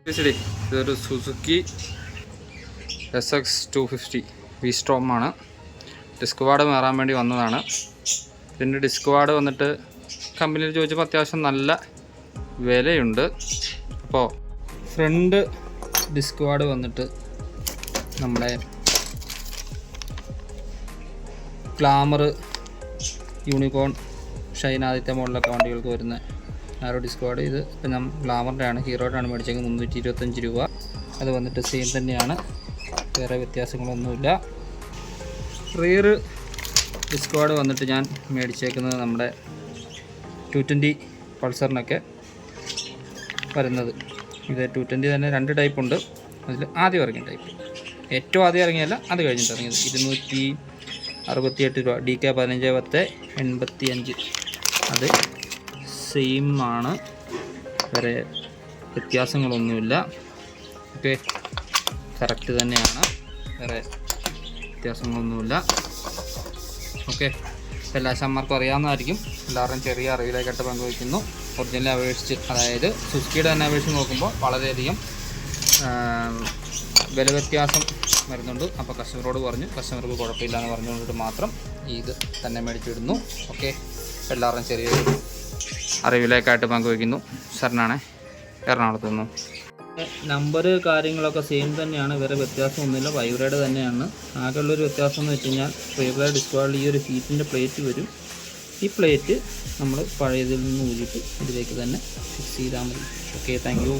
ഇതൊരു Suzuki SX250 V-Strom ആണ്. Disk ward മാറാൻ വേണ്ടി വന്നതാണ്. ഇതിൻ്റെ ഡിസ്ക് വാർഡ് വന്നിട്ട് കമ്പനിയിൽ ചോദിച്ചപ്പോൾ അത്യാവശ്യം നല്ല വിലയുണ്ട്. അപ്പോൾ ഫ്രണ്ട് ഡിസ്ക് വാർഡ് വന്നിട്ട് നമ്മുടെ ഗ്ലാമർ, യൂണിക്കോൺ, ഷൈൻ ആദ്യത്തെ മോഡലൊക്കെ വണ്ടികൾക്ക് വരുന്ന ആ ഒരു ഡിസ്ക് വാർഡ്. ഇത് ഇപ്പം ഞാൻ ഗ്ലാമറിൻ്റെ ആണ്, ഹീറോയുടെ ആണ് മേടിച്ചെങ്കിൽ 325 രൂപ. അത് വന്നിട്ട് സെയിം തന്നെയാണ്, വേറെ വ്യത്യാസങ്ങളൊന്നുമില്ല. റിയർ ഡിസ്ക് വാർഡ് വന്നിട്ട് ഞാൻ മേടിച്ചേക്കുന്നത് നമ്മുടെ 220 പൾസറിനൊക്കെ വരുന്നത്. ഇത് 220 തന്നെ 2 ടൈപ്പ് ഉണ്ട്. അതിൽ ആദ്യം ഇറങ്ങിയ ടൈപ്പ്, ഏറ്റവും ആദ്യം ഇറങ്ങിയല്ല, അത് കഴിഞ്ഞിട്ട് ഇറങ്ങിയത് 268 രൂപ. DK 151085. അത് സെയിം ആണ്, വേറെ വ്യത്യാസങ്ങളൊന്നുമില്ല. ഓക്കെ, കറക്റ്റ് തന്നെയാണ്, വേറെ വ്യത്യാസങ്ങളൊന്നുമില്ല. ഓക്കെ, എല്ലാ ശമ്മർക്കും അറിയാവുന്നതായിരിക്കും. എല്ലാവരുടെയും ചെറിയ അറിവിലേക്കായിട്ട് പങ്കുവയ്ക്കുന്നു. ഒറിജിനൽ അപേക്ഷിച്ച്, അതായത് സുസുക്കിയുടെ തന്നെ അപേക്ഷിച്ച് നോക്കുമ്പോൾ വളരെയധികം വില വ്യത്യാസം വരുന്നുണ്ട്. അപ്പോൾ കസ്റ്റമറോട് പറഞ്ഞു, കസ്റ്റമർക്ക് കുഴപ്പമില്ല എന്ന് പറഞ്ഞുകൊണ്ടിട്ട് മാത്രം ഇത് തന്നെ മേടിച്ചിടുന്നു. ഓക്കെ, എല്ലാവരുടെയും ചെറിയൊരു അറിവിലേക്കായിട്ട് പങ്കുവയ്ക്കുന്നു. സാറിനാണ് എറണാകുളത്ത് നിന്നും. നമ്പർ കാര്യങ്ങളൊക്കെ സെയിം തന്നെയാണ്, വേറെ വ്യത്യാസമൊന്നുമില്ല. വൈബ്രേഡ് തന്നെയാണ്. ആകെയുള്ളൊരു വ്യത്യാസം എന്ന് വെച്ച് കഴിഞ്ഞാൽ വൈബ്രേഡ് ഡിസ്ക് വാർഡിൽ ഈ ഒരു ഹീറ്റിൻ്റെ പ്ലേറ്റ് വരും. ഈ പ്ലേറ്റ് നമ്മൾ പഴയതിൽ നിന്ന് ഊരിയിട്ട് ഇതിലേക്ക് തന്നെ ഫിക്സ് ചെയ്താൽ മതി. Okay, thank you.